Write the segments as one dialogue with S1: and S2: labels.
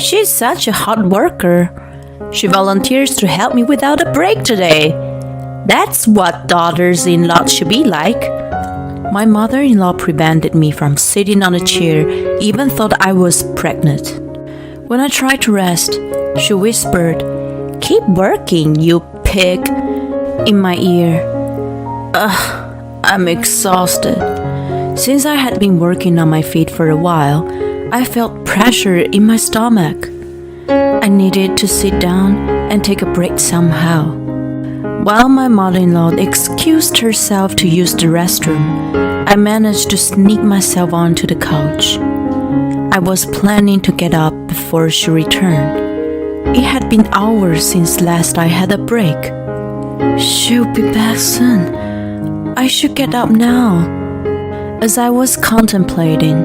S1: She's such a hard worker. She volunteers to help me without a break today. That's what daughters-in-law should be like. My mother-in-law prevented me from sitting on a chair, even thought I was pregnant. When I tried to rest, she whispered, "Keep working, you pig," in my ear. I'm exhausted. Since I had been working on my feet for a while, I felt pressure in my stomach. I needed to sit down and take a break somehow. While my mother-in-law excused herself to use the restroom, I managed to sneak myself onto the couch. I was planning to get up before she returned. It had been hours since last I had a break. She'll be back soon. I should get up now. As I was contemplating,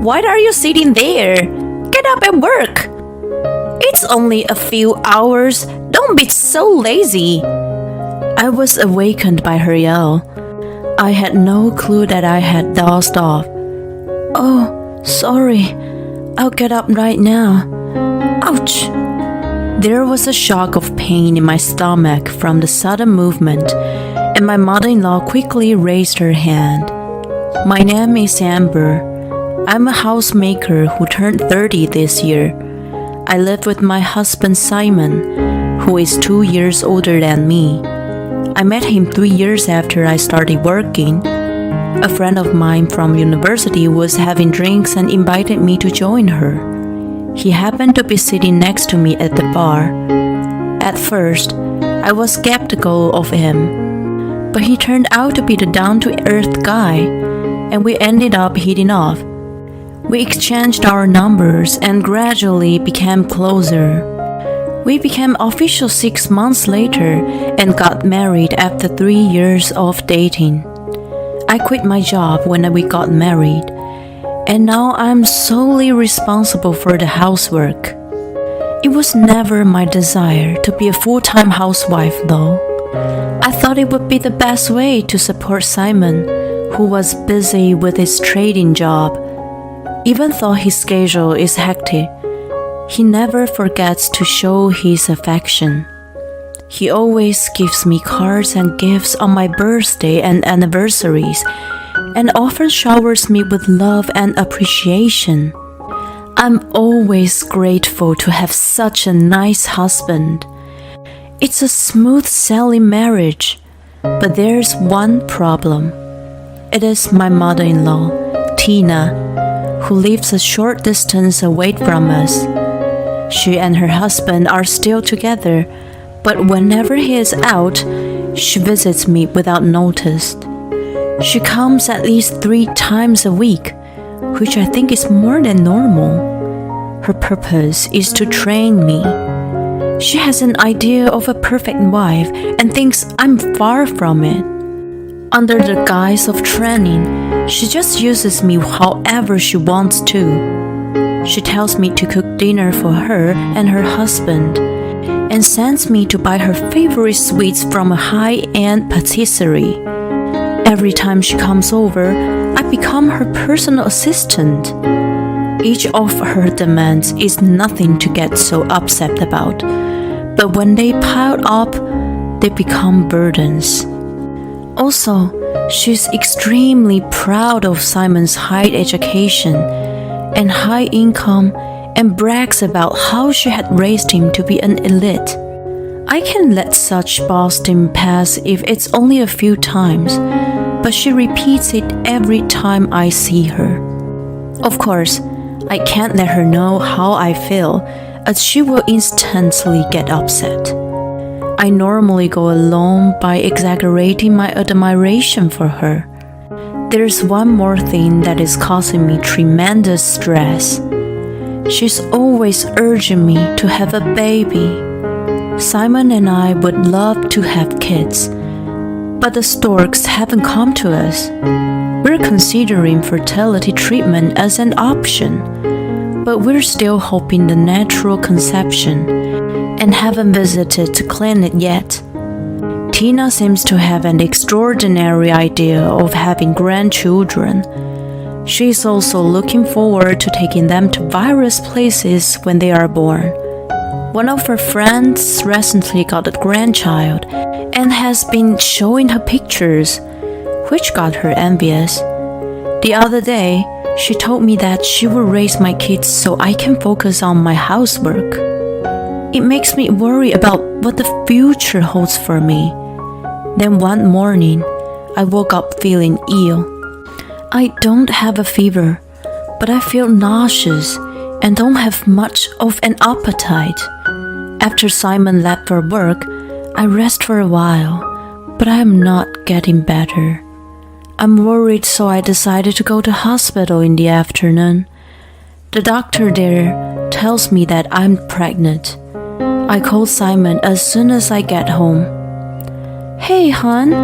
S1: "Why are you sitting there? Get up and work. It's only a few hours. Don't be so lazy." I was awakened by her yell. I had no clue that I had dozed off. "Oh, sorry. I'll get up right now." Ouch! There was a shock of pain in my stomach from the sudden movement, and my mother-in-law quickly raised her hand. "My name is Amber. I'm a housemaker who turned 30 this year. I live with my husband Simon, who is 2 years older than me. I met him 3 years after I started working. A friend of mine from university was having drinks and invited me to join her. He happened to be sitting next to me at the bar. At first, I was skeptical of him, but he turned out to be the down-to-earth guy, and we ended up hitting off. We exchanged our numbers and gradually became closer. We became official 6 months later and got married after 3 years of dating. I quit my job when we got married, and now I'm solely responsible for the housework. It was never my desire to be a full-time housewife, though. I thought it would be the best way to support Simon, who was busy with his trading job. Even though his schedule is hectic, he never forgets to show his affection. He always gives me cards and gifts on my birthday and anniversaries, and often showers me with love and appreciation. I'm always grateful to have such a nice husband. It's a smooth sailing marriage, but there's one problem. It is my mother-in-law, Tina, who lives a short distance away from us. She and her husband are still together, but whenever he is out, she visits me without notice. She comes at least 3 times a week, which I think is more than normal. Her purpose is to train me. She has an idea of a perfect wife and thinks I'm far from it. Under the guise of training, she just uses me however she wants to. She tells me to cook dinner for her and her husband, and sends me to buy her favorite sweets from a high-end patisserie. Every time she comes over, I become her personal assistant. Each of her demands is nothing to get so upset about, but when they pile up, they become burdens. Also, she's extremely proud of Simon's high education and high income and brags about how she had raised him to be an elite. I can let such boasting pass if it's only a few times, but she repeats it every time I see her. Of course, I can't let her know how I feel, as she will instantly get upset. I normally go along by exaggerating my admiration for her. There's one more thing that is causing me tremendous stress. She's always urging me to have a baby. Simon and I would love to have kids, but the storks haven't come to us. We're considering fertility treatment as an option, but we're still hoping the natural conception and haven't visited the clinic yet. Tina seems to have an extraordinary idea of having grandchildren. She is also looking forward to taking them to various places when they are born. One of her friends recently got a grandchild and has been showing her pictures, which got her envious. The other day, she told me that she will raise my kids so I can focus on my housework. It makes me worry about what the future holds for me. Then one morning, I woke up feeling ill. I don't have a fever, but I feel nauseous and don't have much of an appetite. After Simon left for work, I rest for a while, but I am not getting better. I'm worried, so I decided to go to hospital in the afternoon. The doctor there tells me that I'm pregnant. I called Simon as soon as I get home. Hey, hon.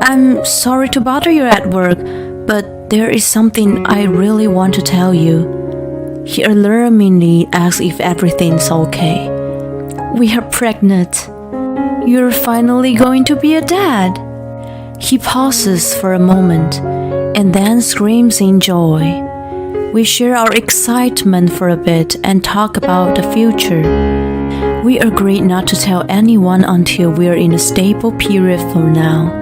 S1: I'm sorry to bother you at work, but there is something I really want to tell you. He alarmingly asks if everything's okay. We are pregnant. You're finally going to be a dad. He pauses for a moment and then screams in joy. We share our excitement for a bit and talk about the future. We agreed not to tell anyone until we're in a stable period for now.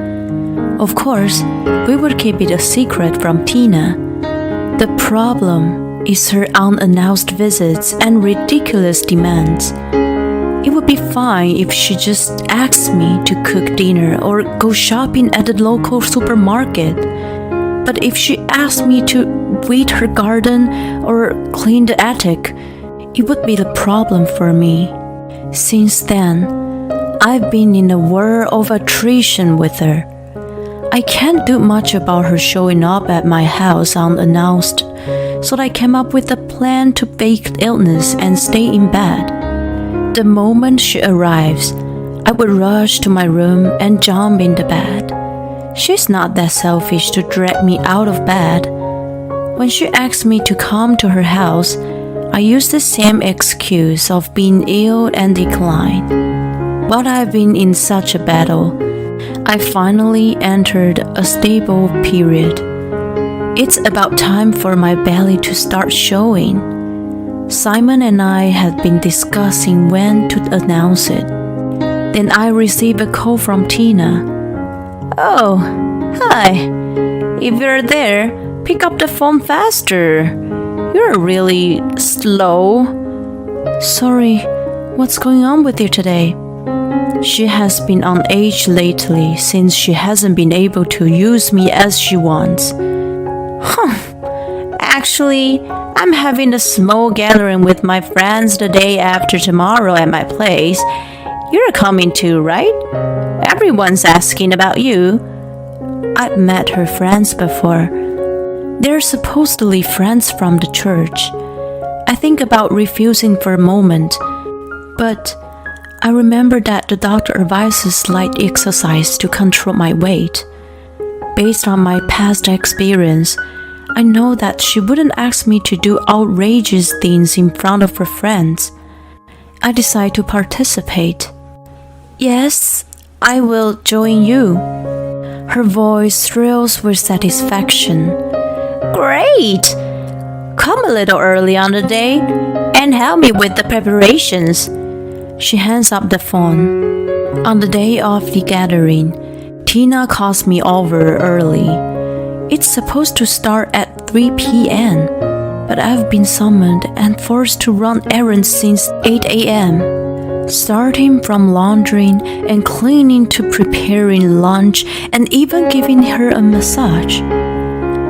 S1: Of course, we would keep it a secret from Tina. The problem is her unannounced visits and ridiculous demands. It would be fine if she just asked me to cook dinner or go shopping at the local supermarket. But if she asked me to weed her garden or clean the attic, it would be the problem for me. Since then, I've been in a whirl of attrition with her. I can't do much about her showing up at my house unannounced, so I came up with a plan to fake illness and stay in bed. The moment she arrives, I would rush to my room and jump in the bed. She's not that selfish to drag me out of bed. When she asks me to come to her house, I use the same excuse of being ill and decline. But I've been in such a battle. I finally entered a stable period. It's about time for my belly to start showing. Simon and I had been discussing when to announce it. Then I received a call from Tina. Oh, hi. If you're there, pick up the phone faster. You're really slow. Sorry, what's going on with you today? She has been on edge lately since she hasn't been able to use me as she wants. Actually, I'm having a small gathering with my friends the day after tomorrow at my place. You're coming too, right? Everyone's asking about you. I've met her friends before. They're supposedly friends from the church. I think about refusing for a moment, but I remember that the doctor advises light exercise to control my weight. Based on my past experience, I know that she wouldn't ask me to do outrageous things in front of her friends. I decide to participate. Yes, I will join you. Her voice thrills with satisfaction. Great! Come a little early on the day and help me with the preparations. She hands up the phone. On the day of the gathering, Tina calls me over early. It's supposed to start at 3 p.m., but I've been summoned and forced to run errands since 8 a.m., starting from laundering and cleaning to preparing lunch and even giving her a massage.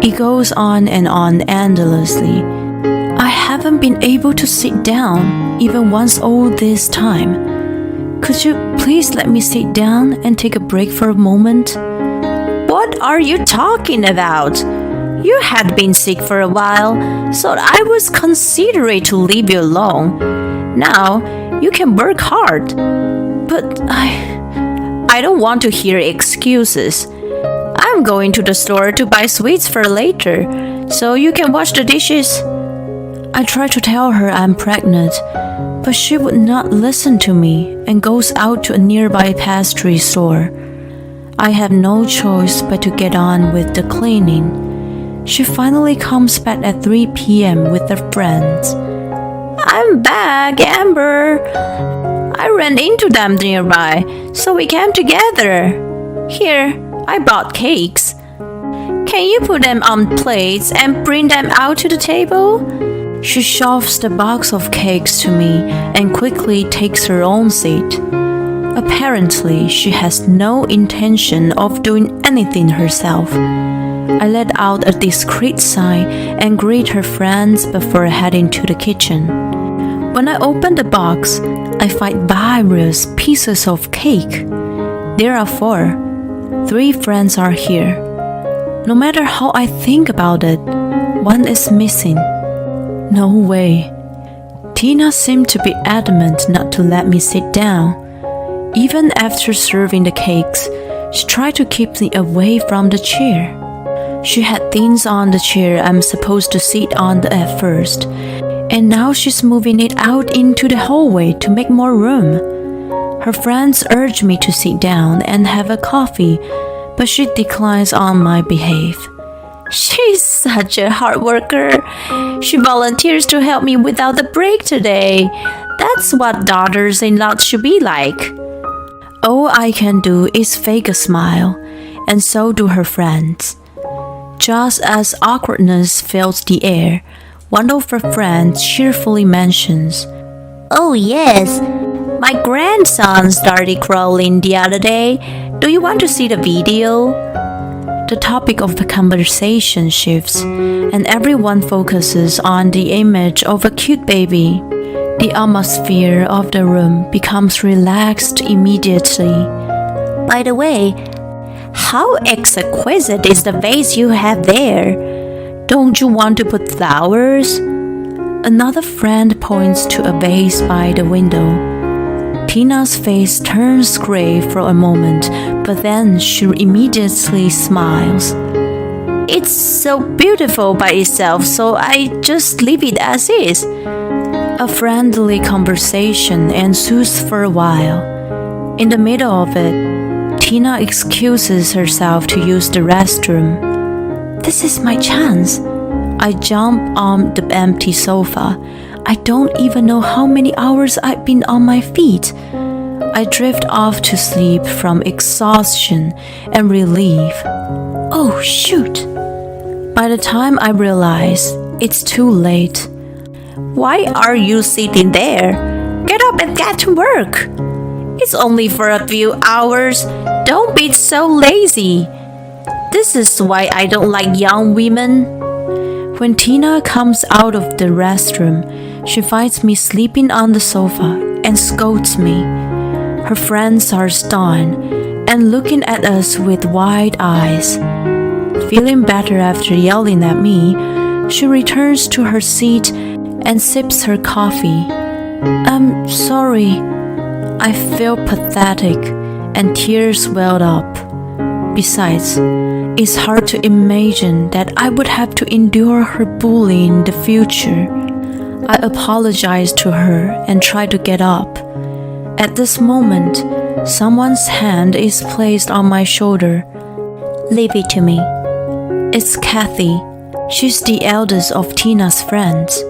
S1: It goes on and on endlessly. I haven't been able to sit down even once all this time. Could you please let me sit down and take a break for a moment? What are you talking about? You had been sick for a while, so I was considerate to leave you alone. Now, you can work hard. But I don't want to hear excuses. I'm going to the store to buy sweets for later, so you can wash the dishes. I try to tell her I'm pregnant, but she would not listen to me and goes out to a nearby pastry store. I have no choice but to get on with the cleaning. She finally comes back at 3 p.m. with her friends. I'm back, Amber. I ran into them nearby, so we came together. Here, I brought cakes. Can you put them on plates and bring them out to the table? She shoves the box of cakes to me and quickly takes her own seat. Apparently, she has no intention of doing anything herself. I let out a discreet sigh and greet her friends before heading to the kitchen. When I open the box, I find various pieces of cake. There are 4. 3 friends are here. No matter how I think about it, one is missing. No way. Tina seemed to be adamant not to let me sit down. Even after serving the cakes, she tried to keep me away from the chair. She had things on the chair I'm supposed to sit on at first, and now she's moving it out into the hallway to make more room. Her friends urge me to sit down and have a coffee, but she declines on my behalf. She's such a hard worker. She volunteers to help me without a break today. That's what daughters-in-law should be like. All I can do is fake a smile, and so do her friends. Just as awkwardness fills the air, one of her friends cheerfully mentions, Oh yes, my grandson started crawling the other day. Do you want to see the video? The topic of the conversation shifts, and everyone focuses on the image of a cute baby. The atmosphere of the room becomes relaxed immediately. By the way, how exquisite is the vase you have there? Don't you want to put flowers? Another friend points to a vase by the window. Tina's face turns gray for a moment, but then she immediately smiles. It's so beautiful by itself, so I just leave it as is. A friendly conversation ensues for a while. In the middle of it, Tina excuses herself to use the restroom. This is my chance. I jump on the empty sofa. I don't even know how many hours I've been on my feet. I drift off to sleep from exhaustion and relief. Oh, shoot! By the time I realize, it's too late. Why are you sitting there? Get up and get to work. It's only for a few hours. Don't be so lazy. This is why I don't like young women. When Tina comes out of the restroom, she finds me sleeping on the sofa and scolds me. Her friends are stunned and looking at us with wide eyes. Feeling better after yelling at me, she returns to her seat and sips her coffee. I'm sorry. I feel pathetic and tears welled up. Besides, it's hard to imagine that I would have to endure her bullying in the future. I apologize to her and try to get up. At this moment, someone's hand is placed on my shoulder. Leave it to me. It's Kathy. She's the eldest of Tina's friends.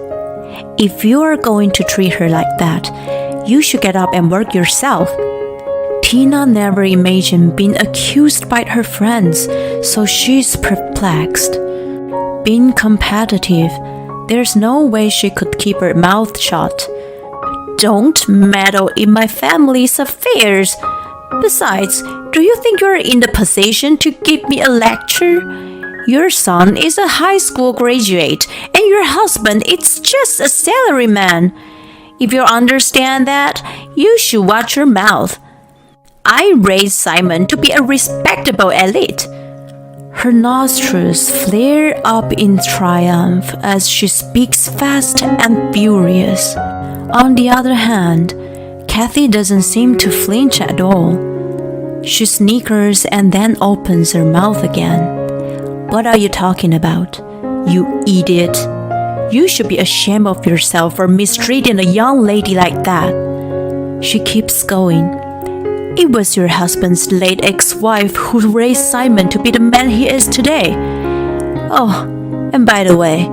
S1: If you are going to treat her like that, you should get up and work yourself. Tina never imagined being accused by her friends, so she's perplexed. Being competitive, there's no way she could keep her mouth shut. Don't meddle in my family's affairs. Besides, do you think you're in the position to give me a lecture? Your son is a high school graduate, and your husband is just a salaryman. If you understand that, you should watch your mouth. I raised Simon to be a respectable elite. Her nostrils flare up in triumph as she speaks fast and furious. On the other hand, Kathy doesn't seem to flinch at all. She snickers and then opens her mouth again. What are you talking about? You idiot. You should be ashamed of yourself for mistreating a young lady like that. She keeps going. It was your husband's late ex-wife who raised Simon to be the man he is today. Oh, And by the way,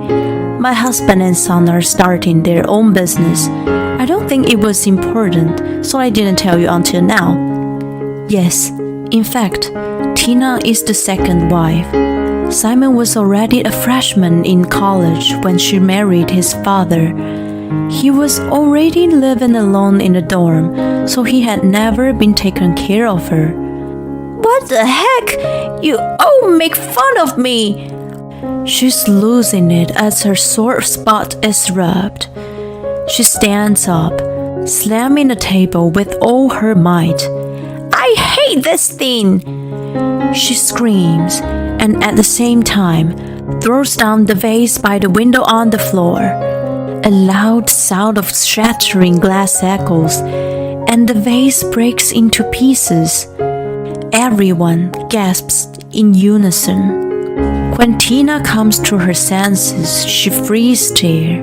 S1: my husband and son are starting their own business. I don't think it was important, so I didn't tell you until now. Yes, in fact, Tina is the second wife. Simon was already a freshman in college when she married his father. He was already living alone in the dorm, so he had never been taken care of her. What the heck? You all make fun of me! She's losing it as her sore spot is rubbed. She stands up, slamming the table with all her might. I hate this thing! She screams, and at the same time, throws down the vase by the window on the floor. A loud sound of shattering glass echoes, and the vase breaks into pieces. Everyone gasps in unison. When Tina comes to her senses, she freezes there.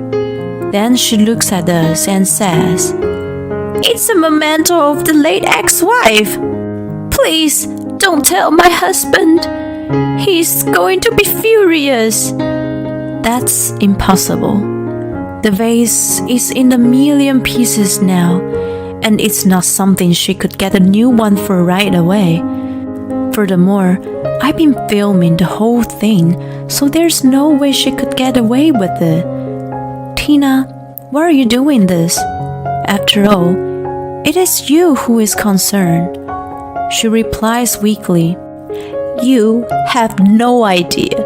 S1: Then she looks at us and says, It's a memento of the late ex-wife. Please don't tell my husband. He's going to be furious. That's impossible. The vase is in a million pieces now, and it's not something she could get a new one for right away. Furthermore, I've been filming the whole thing, so there's no way she could get away with it. Tina, why are you doing this? After all, it is you who is concerned. She replies weakly, You have no idea.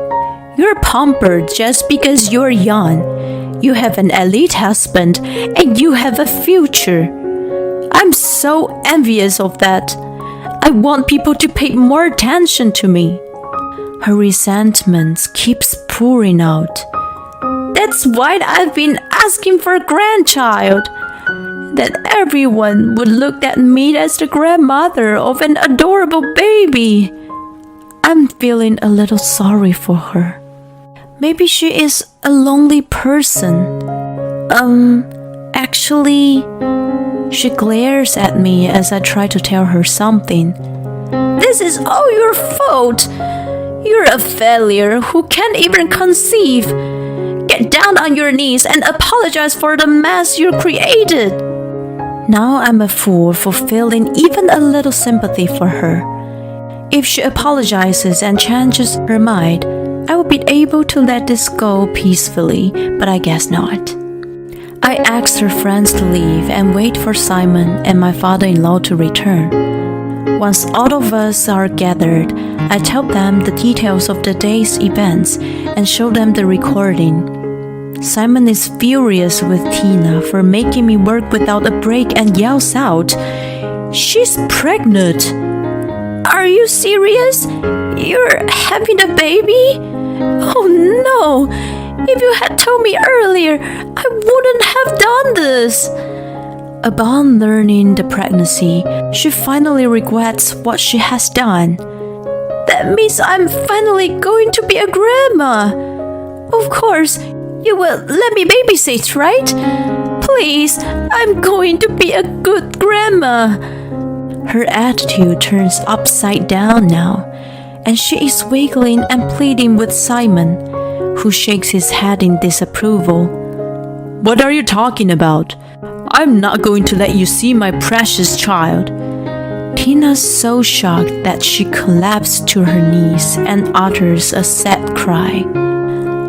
S1: You're pampered just because you're young. You have an elite husband and you have a future. I'm so envious of that. I want people to pay more attention to me. Her resentment keeps pouring out. That's why I've been asking for a grandchild. That everyone would look at me as the grandmother of an adorable baby. I'm feeling a little sorry for her. Maybe she is a lonely person. Actually, she glares at me as I try to tell her something. This is all your fault. You're a failure who can't even conceive. Get down on your knees and apologize for the mess you created. Now I'm a fool for feeling even a little sympathy for her. If she apologizes and changes her mind, I will be able to let this go peacefully, but I guess not. I asked her friends to leave and wait for Simon and my father-in-law to return. Once all of us are gathered, I tell them the details of the day's events and show them the recording. Simon is furious with Tina for making me work without a break and yells out, She's pregnant! Are you serious? You're having a baby? Oh no! If you had told me earlier, I wouldn't have done this. Upon learning the pregnancy, she finally regrets what she has done. That means I'm finally going to be a grandma. Of course, you will let me babysit, right? Please, I'm going to be a good grandma. Her attitude turns upside down now, and she is wiggling and pleading with Simon, who shakes his head in disapproval. What are you talking about? I'm not going to let you see my precious child. Tina's so shocked that she collapsed to her knees and utters a sad cry.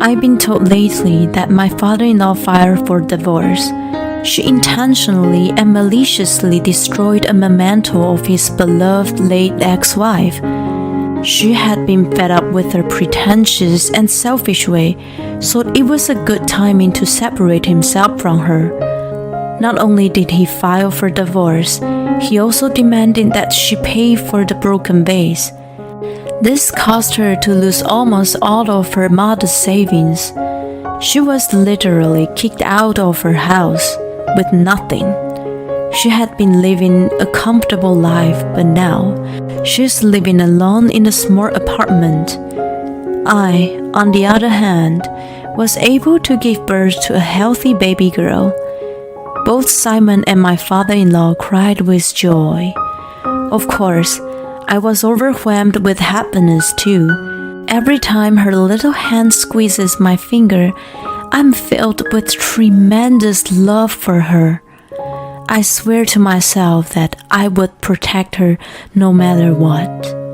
S1: I've been told lately that my father-in-law filed for divorce. She intentionally and maliciously destroyed a memento of his beloved late ex-wife. She had been fed up with her pretentious and selfish way, so it was a good timing to separate himself from her. Not only did he file for divorce, he also demanded that she pay for the broken vase. This caused her to lose almost all of her modest savings. She was literally kicked out of her house with nothing. She had been living a comfortable life, but now she's living alone in a small apartment. I, on the other hand, was able to give birth to a healthy baby girl. Both Simon and my father-in-law cried with joy. Of course, I was overwhelmed with happiness too. Every time her little hand squeezes my finger, I'm filled with tremendous love for her. I swear to myself that I would protect her no matter what.